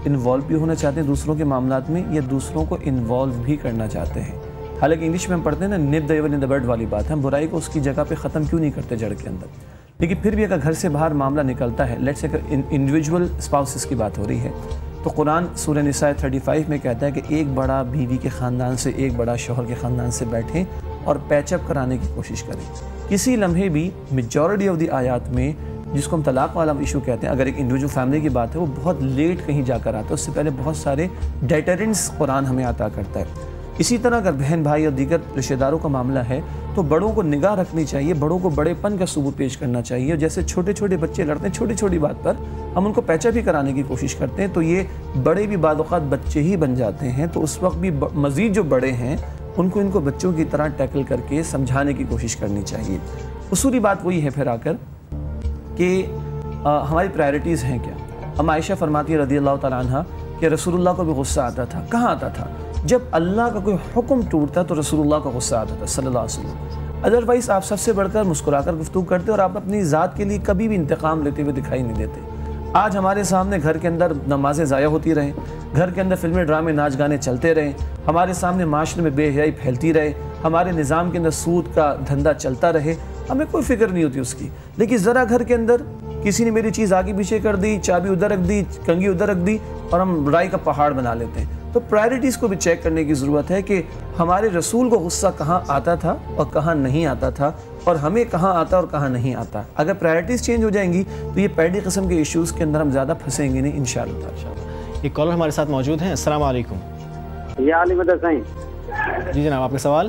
انوالو بھی ہونا چاہتے ہیں دوسروں کے معاملات میں، یا دوسروں کو انوالو بھی کرنا چاہتے ہیں. حالانکہ انگلش میں ہم پڑھتے ہیں نا نپ دا ایول ان دا بڈ والی بات، ہم برائی کو اس کی جگہ پہ ختم کیوں نہیں کرتے جڑ کے اندر. لیکن پھر بھی اگر گھر سے باہر معاملہ نکلتا ہے، لیٹس اگر انڈیویجول اسپاؤسز کی بات ہو رہی ہے، تو قرآن سورہ نساء 35 میں کہتا ہے کہ ایک بڑا بیوی کے خاندان سے ایک بڑا شوہر کے خاندان سے بیٹھیں اور پیچ اپ کرانے کی کوشش کریں. کسی لمحے بھی میجورٹی آف دی آیات میں جس کو ہم طلاق والا ایشو کہتے ہیں، اگر ایک انڈیویجول فیملی کی بات ہے، وہ بہت لیٹ کہیں جا کر آتا ہے، اس سے پہلے بہت سارے ڈیٹرنٹس قرآن ہمیں عطا کرتا ہے. اسی طرح اگر بہن بھائی اور دیگر رشتہ داروں کا معاملہ ہے تو بڑوں کو نگاہ رکھنی چاہیے، بڑوں کو بڑے پن کا ثبوت پیش کرنا چاہیے. اور جیسے چھوٹے چھوٹے بچے لڑتے ہیں چھوٹی چھوٹی بات پر، ہم ان کو پیچا بھی کرانے کی کوشش کرتے ہیں، تو یہ بڑے بھی بعض اوقات بچے ہی بن جاتے ہیں. تو اس وقت بھی مزید جو بڑے ہیں ان کو بچوں کی طرح ٹیکل کر کے سمجھانے کی کوشش کرنی چاہیے. اصولی بات وہی ہے پھر آ کر کہ ہماری پرائرٹیز ہیں کیا. ام عائشہ فرماتی ہے رضی اللہ تعالیٰ عنہ کہ رسول اللہ کو بھی غصہ آتا تھا. کہاں آتا تھا؟ جب اللہ کا کوئی حکم ٹوٹتا تو رسول اللہ کا غصہ آتا تھا صلی اللہ علیہ وسلم. ادروائز آپ سب سے بڑھ کر مسکرا کر گفتگو کرتے اور آپ اپنی ذات کے لیے کبھی بھی انتقام لیتے ہوئے دکھائی نہیں دیتے. آج ہمارے سامنے گھر کے اندر نمازیں ضائع ہوتی رہیں، گھر کے اندر فلمیں ڈرامے ناچ گانے چلتے رہیں، ہمارے سامنے معاشرے میں بے حیائی پھیلتی رہے، ہمارے نظام کے اندر سود کا دھندا چلتا رہے، ہمیں کوئی فکر نہیں ہوتی اس کی. لیکن ذرا گھر کے اندر کسی نے میری چیز آگے پیچھے کر دی، چابی ادھر رکھ دی، کنگھی ادھر رکھ دی، اور ہم برائی کا پہاڑ بنا لیتے ہیں. تو پرائرٹیز کو بھی چیک کرنے کی ضرورت ہے کہ ہمارے رسول کو غصہ کہاں آتا تھا اور کہاں نہیں آتا تھا، اور ہمیں کہاں آتا اور کہاں نہیں آتا. اگر پرائرٹیز چینج ہو جائیں گی تو یہ پہلی قسم کے ایشوز کے اندر ہم زیادہ پھنسیں گے نہیں انشاءاللہ. ایک کالر ہمارے ساتھ موجود ہیں. السلام علیکم. یا علی مدد سائیں. جی جناب، آپ کا سوال.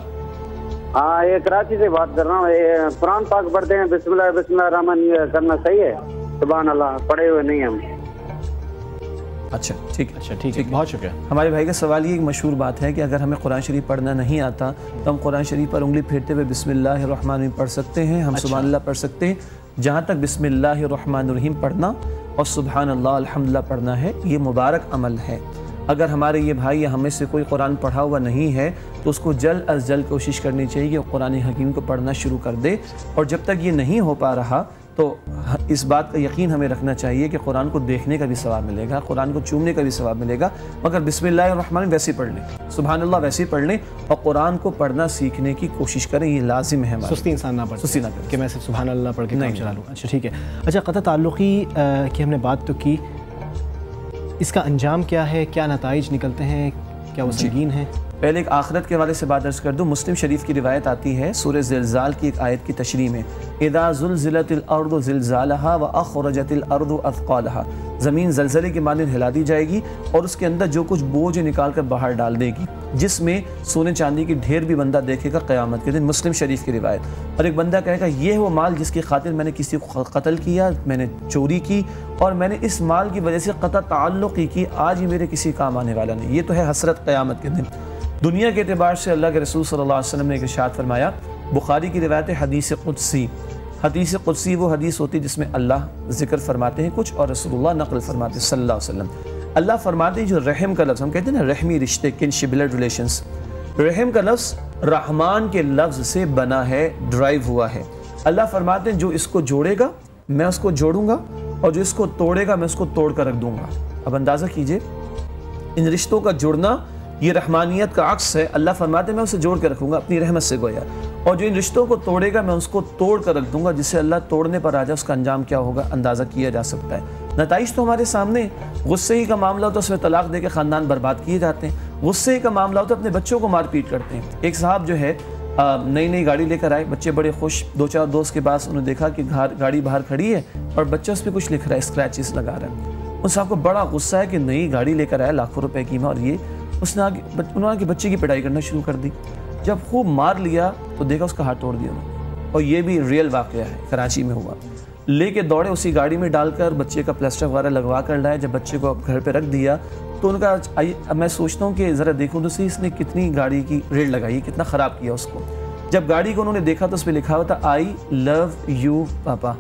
ہاں، یہ کراچی سے بات کر رہا ہوں. یہ قرآن پاک پڑھتے ہیں بسم اللہ الرحمن کرنا صحیح ہے؟ سبحان اللہ پڑھے ہوئے نہیں ہم. اچھا ٹھیک ہے، بہت شکریہ. ہمارے بھائی کا سوال یہ ایک مشہور بات ہے کہ اگر ہمیں قرآن شریف پڑھنا نہیں آتا تو ہم قرآن شریف پر انگلی پھیرتے ہوئے بسم اللہ الرحمن الرحیم پڑھ سکتے ہیں، ہم سبحان اللہ پڑھ سکتے ہیں. جہاں تک بسم اللہ الرحمن الرحیم پڑھنا اور سبحان اللہ الحمدللہ پڑھنا ہے، یہ مبارک عمل ہے. اگر ہمارے یہ بھائی یا ہمیں سے کوئی قرآن پڑھا ہوا نہیں ہے تو اس کو جلد از جلد کوشش کرنی چاہیے کہ وہ قرآن حکیم کو پڑھنا شروع کر دے. اور جب تک یہ نہیں ہو پا رہا تو اس بات کا یقین ہمیں رکھنا چاہیے کہ قرآن کو دیکھنے کا بھی ثواب ملے گا، قرآن کو چومنے کا بھی ثواب ملے گا. مگر بسم اللہ الرحمن ویسے پڑھ لیں، سبحان اللہ ویسے پڑھ لیں، اور قرآن کو پڑھنا سیکھنے کی کوشش کریں. یہ لازم ہے ہمارا. سستی انسان نہ پڑھ، سستی نہ کریں کہ میں صرف سبحان اللہ پڑھ کے کام چلا لوں. اچھا ٹھیک ہے. اچھا، قطع تعلقی کی ہم نے بات تو کی، اس کا انجام کیا ہے؟ کیا نتائج نکلتے ہیں؟ کیا وہ سنگین ہیں؟ پہلے ایک آخرت کے حوالے سے بات عرض کر دوں. مسلم شریف کی روایت آتی ہے سورہ زلزال کی ایک آیت کی تشریح میں، اذا زلزلت الارض زلزالها واخرجت الارض اثقالها، زمین زلزلے کے مانند ہلا دی جائے گی اور اس کے اندر جو کچھ بوجھ نکال کر باہر ڈال دے گی، جس میں سونے چاندی کی ڈھیر بھی بندہ دیکھے گا قیامت کے دن. مسلم شریف کی روایت. اور ایک بندہ کہے گا یہ وہ مال جس کی خاطر میں نے کسی کو قتل کیا، میں نے چوری کی، اور میں نے اس مال کی وجہ سے قطع تعلقی کی، آج یہ میرے کسی کام آنے والا نہیں. یہ تو ہے حسرت قیامت کے دن. دنیا کے اعتبار سے اللہ کے رسول صلی اللہ علیہ وسلم نے ایک ارشاد فرمایا، بخاری کی روایت ہے حدیث قدسی. حدیث قدسی وہ حدیث ہوتی ہے جس میں اللہ ذکر فرماتے ہیں کچھ اور رسول اللہ نقل فرماتے ہیں صلی اللہ علیہ وسلم. اللہ فرماتے ہیں جو رحم کا لفظ، ہم کہتے ہیں نا رحمی رشتے، کنشپ بلڈ ریلیشنز، رحم کا لفظ رحمان کے لفظ سے بنا ہے، ڈرائیو ہوا ہے. اللہ فرماتے ہیں جو اس کو جوڑے گا میں اس کو جوڑوں گا، اور جو اس کو توڑے گا میں اس کو توڑ کر رکھ دوں گا. اب اندازہ کیجئے ان رشتوں کا جوڑنا یہ رحمانیت کا عکس ہے. اللہ فرماتے ہیں میں اسے جوڑ کے رکھوں گا اپنی رحمت سے گویا، اور جو ان رشتوں کو توڑے گا میں اس کو توڑ کر رکھ دوں گا. جسے اللہ توڑنے پر آ جائے اس کا انجام کیا ہوگا اندازہ کیا جا سکتا ہے. نتائج تو ہمارے سامنے. غصے ہی کا معاملہ ہوتا ہے، اس میں طلاق دے کے خاندان برباد کیے جاتے ہیں. غصے ہی کا معاملہ ہوتا ہے، اپنے بچوں کو مار پیٹ کرتے ہیں. ایک صاحب جو ہے نئی گاڑی لے کر آئے، بچے بڑے خوش، 2-4 دوست کے پاس انہوں نے دیکھا کہ گاڑی باہر کھڑی ہے اور بچہ اس پہ کچھ لکھ رہا ہے، اسکریچز لگا رہا ہے. ان صاحب کو بڑا غصہ ہے کہ نئی گاڑی لے کر آیا لاکھوں روپے قیمت، اور یہ انہوں نے بچے کی پڑھائی کرنا شروع کر دی. جب خوب مار لیا تو دیکھا اس کا ہاتھ توڑ دیا انہوں نے. اور یہ بھی ریئل واقعہ ہے، کراچی میں ہوا. لے کے دوڑے, اسی گاڑی میں ڈال کر بچے کا پلاسٹر وغیرہ لگوا کر لائے. جب بچے کو اب گھر پہ رکھ دیا تو ان کا میں سوچتا ہوں کہ ذرا دیکھوں تو صحیح اس نے کتنی گاڑی کی ریڑھ لگائی, کتنا خراب کیا اس کو. جب گاڑی کو انہوں نے دیکھا تو اس پہ لکھا ہوا تھا آئی لو یو پاپا.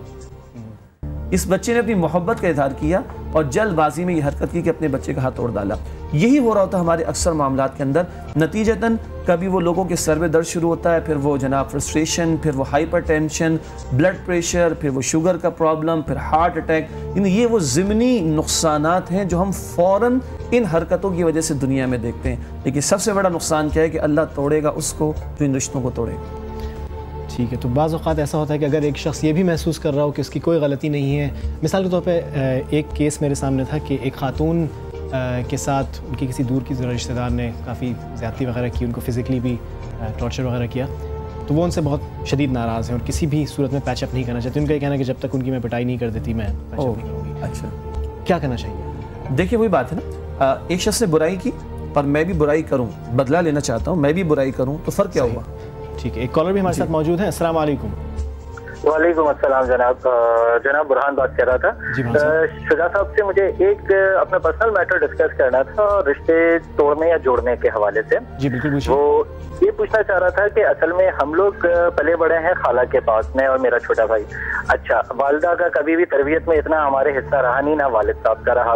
اس بچے نے اپنی محبت کا اظہار کیا اور جلد بازی میں یہ حرکت کی کہ اپنے بچے کا ہاتھ توڑ ڈالا. یہی ہو رہا ہوتا ہے ہمارے اکثر معاملات کے اندر. نتیجتاً کبھی وہ لوگوں کے سر میں درد شروع ہوتا ہے, پھر وہ جناب فرسٹریشن, پھر وہ ہائپر ٹینشن, بلڈ پریشر, پھر وہ شوگر کا پرابلم, پھر ہارٹ اٹیک. یعنی یہ وہ ضمنی نقصانات ہیں جو ہم فوراً ان حرکتوں کی وجہ سے دنیا میں دیکھتے ہیں. لیکن سب سے بڑا نقصان کیا ہے کہ اللہ توڑے گا اس کو جو ان رشتوں کو توڑے گا. ٹھیک ہے, تو بعض اوقات ایسا ہوتا ہے کہ اگر ایک شخص یہ بھی محسوس کر رہا ہو کہ اس کی کوئی غلطی نہیں ہے. مثال کے طور پہ ایک کیس میرے سامنے تھا کہ ایک خاتون کے ساتھ ان کی کسی دور کی رشتہ دار نے کافی زیادتی وغیرہ کی, ان کو فزیکلی بھی ٹارچر وغیرہ کیا, تو وہ ان سے بہت شدید ناراض ہیں اور کسی بھی صورت میں پیچ اپ نہیں کرنا چاہتے. ان کا یہ کہنا ہے کہ جب تک ان کی میں پٹائی نہیں کر دیتی میں پیچ اپ نہیں کروں گی. اچھا, کیا کرنا چاہیے؟ دیکھیے وہی بات ہے نا, ایک شخص نے برائی کی اور میں بھی برائی کروں, بدلہ لینا چاہتا ہوں, میں بھی برائی کروں, تو فرق کیا ہوا؟ ٹھیک ہے, ایک کالر بھی ہمارے ساتھ موجود ہیں. السلام علیکم. وعلیکم السلام جناب. جناب برہان بات کر رہا تھا. شجاع صاحب سے مجھے ایک اپنا پرسنل میٹر ڈسکس کرنا تھا رشتے توڑنے یا جوڑنے کے حوالے سے. جی بالکل. وہ یہ پوچھنا چاہ رہا تھا کہ اصل میں ہم لوگ پلے بڑے ہیں خالہ کے پاس, میں اور میرا چھوٹا بھائی. اچھا, والدہ کا کبھی بھی تربیت میں اتنا ہمارے حصہ رہا نہیں, نہ والد صاحب کا رہا.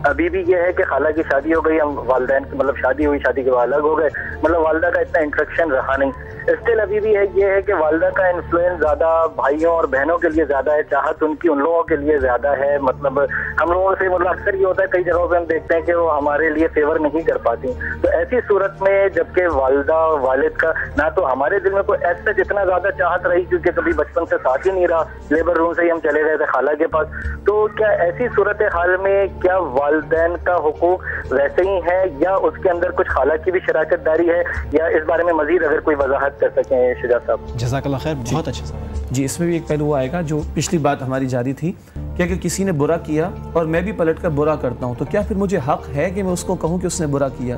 ابھی بھی یہ ہے کہ خالہ کی شادی ہو گئی, ہم والدین مطلب شادی ہوئی, شادی کے بعد الگ ہو گئے, مطلب والدہ کا اتنا انٹریکشن رہا نہیں. اسٹل ابھی بھی ہے یہ ہے کہ والدہ کا انفلوئنس زیادہ بھائیوں اور بہنوں کے لیے زیادہ ہے, چاہت ان کی ان لوگوں کے لیے زیادہ ہے. مطلب ہم لوگوں سے مطلب اکثر یہ ہوتا ہے کئی جگہوں پہ ہم دیکھتے ہیں کہ وہ ہمارے لیے فیور نہیں کر پاتی. تو ایسی صورت میں جبکہ والدہ والد کا نہ تو ہمارے دل میں کوئی ایسا جتنا زیادہ چاہت رہی, کیونکہ کبھی بچپن سے ساتھ ہی نہیں رہا, لیبر روم سے ہی ہم چلے گئے تھے خالہ کے پاس, تو کیا ایسی صورت حال میں کیا والدین کا حقوق ویسے ہی ہے یا اس کے اندر کچھ خالہ کی بھی شراکت داری ہے, یا اس بارے میں مزید اگر کوئی وضاحت کر سکیں شجاع صاحب؟ جزاک اللہ خیر, بہت اچھا سوال ہے. جی, اس میں بھی ایک پہلو آئے گا جو پچھلی بات ہماری جاری تھی کہ اگر کسی نے برا کیا اور میں بھی پلٹ کر برا کرتا ہوں تو کیا پھر مجھے حق ہے کہ میں اس کو کہوں کہ اس نے برا کیا؟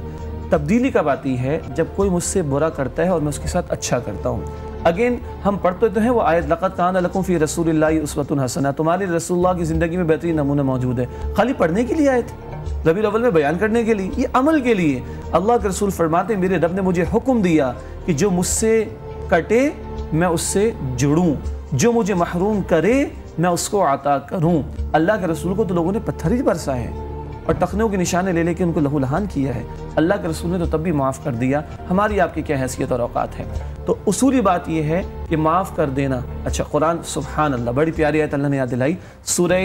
تبدیلی کب آتی ہے؟ جب کوئی مجھ سے برا کرتا ہے اور میں اس کے ساتھ اچھا کرتا ہوں. اگین ہم پڑھتے تو ہیں وہ آیت لقد کان لکم فی رسول اللہ اسوۃ حسنہ, تمہارے رسول اللہ کی زندگی میں بہترین نمونہ موجود ہے. خالی پڑھنے کے لیے آیت, ربیع الاول میں بیان کرنے کے لیے, یہ عمل کے لیے. اللہ کے رسول فرماتے ہیں میرے رب نے مجھے حکم دیا کہ جو مجھ سے کٹے میں اس سے جڑوں, جو مجھے محروم کرے میں اس کو عطا کروں. اللہ کے رسول کو تو لوگوں نے پتھر ہی برسائے ہیں اور ٹخنوں کے نشانے لے لے کے ان کو لہو لہان کیا ہے. اللہ کے رسول نے تو تب بھی معاف کر دیا. ہماری آپ کی کیا حیثیت اور اوقات ہے؟ تو اصولی بات یہ ہے کہ معاف کر دینا. اچھا, قرآن سبحان اللہ بڑی پیاری آیت اللہ نے یاد دلائی, سورہ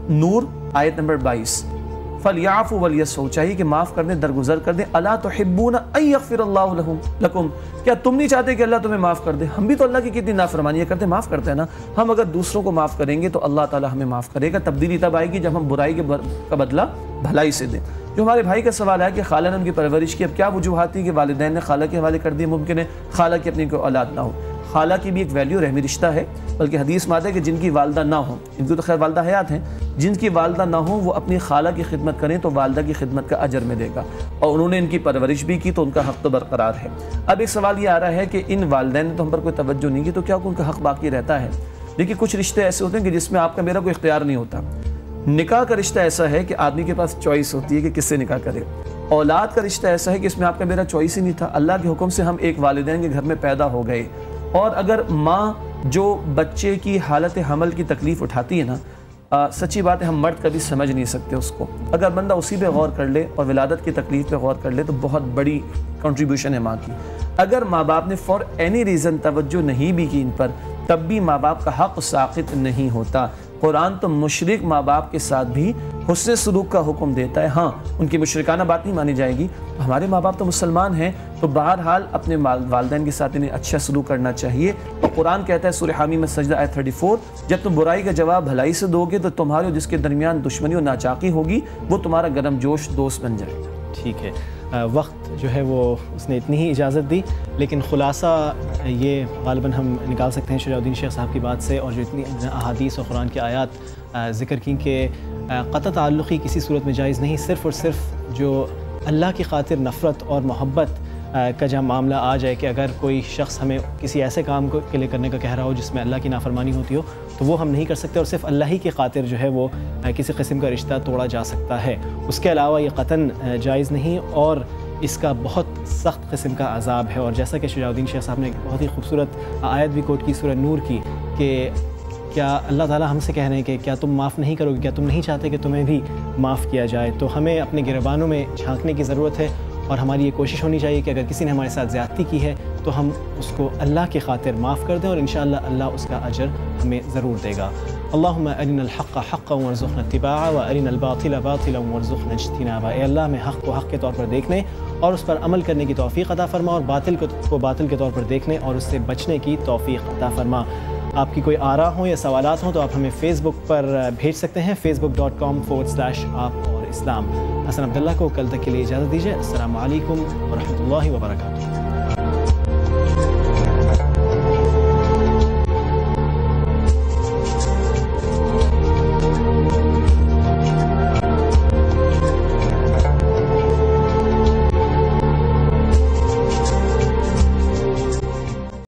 نور آیت نمبر 22, فَلْيَعْفُوا وَلْيَصْفَحُوا, چاہیے کہ معاف کر دیں, درگزر کر دیں. أَلَا تُحِبُّونَ أَن يَغْفِرَ اللَّهُ لَكُمْ, کیا تم نہیں چاہتے کہ اللہ تمہیں معاف کر دے؟ ہم بھی تو اللہ کی کتنی نافرمانیاں کرتے ہیں, معاف کرتے ہیں نا. ہم اگر دوسروں کو معاف کریں گے تو اللہ تعالیٰ ہمیں معاف کرے گا. تبدیلی تب آئے گی جب ہم برائی کا بدلہ بھلائی سے دیں. جو ہمارے بھائی کا سوال ہے کہ خالہ نے ان کی پرورش کی, اب کیا وجوہات تھی کہ والدین نے خالہ کے حوالے کر دیے؟ ممکن ہے خالہ کی اپنی کوئی اولاد نہ ہو. خالہ کی بھی ایک ویلیو رحمی رشتہ ہے, بلکہ حدیث میں آتا ہے کہ جن کی والدہ نہ ہوں, ان کی تو خیر والدہ حیات ہیں, جن کی والدہ نہ ہوں وہ اپنی خالہ کی خدمت کریں تو والدہ کی خدمت کا اجر ملے گا, اور انہوں نے ان کی پرورش بھی کی تو ان کا حق تو برقرار ہے. اب ایک سوال یہ آ رہا ہے کہ ان والدین نے تو ہم پر کوئی توجہ نہیں کی تو کیا ان کا حق باقی رہتا ہے؟ دیکھیے, کچھ رشتے ایسے ہوتے ہیں کہ جس میں آپ کا میرا کوئی اختیار نہیں ہوتا. نکاح کا رشتہ ایسا ہے کہ آدمی کے پاس چوائس ہوتی ہے کہ کس سے نکاح کرے. اولاد کا رشتہ ایسا ہے کہ اس میں آپ کا میرا چوائس ہی نہیں تھا, اللہ کے حکم سے ہم ایک والدین کے گھر میں پیدا ہو گئے. اور اگر ماں جو بچے کی حالت حمل کی تکلیف اٹھاتی ہے نا, سچی بات ہے ہم مرد کبھی سمجھ نہیں سکتے اس کو. اگر بندہ اسی پہ غور کر لے اور ولادت کی تکلیف پہ غور کر لے تو بہت بڑی کنٹریبیوشن ہے ماں کی. اگر ماں باپ نے فار اینی ریزن توجہ نہیں بھی کی ان پر, تب بھی ماں باپ کا حق ساقط نہیں ہوتا. قرآن تو مشرک ماں باپ کے ساتھ بھی حسن سلوک کا حکم دیتا ہے. ہاں, ان کی مشرکانہ بات نہیں مانی جائے گی. ہمارے ماں باپ تو مسلمان ہیں, تو بہرحال اپنے والدین کے ساتھ انہیں اچھا سلوک کرنا چاہیے. اور قرآن کہتا ہے سورہ حامی میں سجدہ آیت 34, جب تم برائی کا جواب بھلائی سے دو گے تو تمہارے اور جس کے درمیان دشمنی اور ناچاقی ہوگی وہ تمہارا گرم جوش دوست بن جائے گا. ٹھیک ہے, وقت جو ہے وہ اس نے اتنی ہی اجازت دی, لیکن خلاصہ یہ غالباً ہم نکال سکتے ہیں شجاع الدین شیخ صاحب کی بات سے, اور جو اتنی احادیث اور قرآن کی آیات ذکر کی کہ قطع تعلقی کسی صورت میں جائز نہیں. صرف اور صرف جو اللہ کی خاطر نفرت اور محبت کا جب معاملہ آ جائے کہ اگر کوئی شخص ہمیں کسی ایسے کام کے لیے کرنے کا کہہ رہا ہو جس میں اللہ کی نافرمانی ہوتی ہو, تو وہ ہم نہیں کر سکتے، اور صرف اللہ ہی کی خاطر جو ہے وہ کسی قسم کا رشتہ توڑا جا سکتا ہے، اس کے علاوہ یہ قطعاً جائز نہیں، اور اس کا بہت سخت قسم کا عذاب ہے۔ اور جیسا کہ شجاع الدین شیخ صاحب نے بہت ہی خوبصورت آیت بھی کوٹ کی سورہ نور کی، کہ کیا اللہ تعالیٰ ہم سے کہہ رہے ہیں کہ کیا تم معاف نہیں کرو گے، کیا تم نہیں چاہتے کہ تمہیں بھی معاف کیا جائے؟ تو ہمیں اپنے گریبانوں میں جھانکنے کی ضرورت ہے، اور ہماری یہ کوشش ہونی چاہیے کہ اگر کسی نے ہمارے ساتھ زیادتی کی ہے تو ہم اس کو اللہ کی خاطر معاف کر دیں، اور انشاءاللہ اللہ اس کا اجر ہمیں ضرور دے گا۔ اللہم ارنا الحق حقا وارزقنا اتباعہ وارنا الباطل باطلا وارزقنا اجتنابہ۔ اے اللہ ہمیں حق کو حق کے طور پر دیکھنے اور اس پر عمل کرنے کی توفیق عطا فرما، اور باطل کو باطل کے طور پر دیکھنے اور اس سے بچنے کی توفیق عطا فرما۔ آپ کی کوئی آراء ہوں یا سوالات ہوں تو آپ ہمیں فیس بک پر بھیج سکتے ہیں، facebook.com/آپ اور اسلام۔ حسن عبداللہ کو کل تک کے لیے اجازت دیجیے۔ السلام علیکم ورحمۃ اللہ وبرکاتہ۔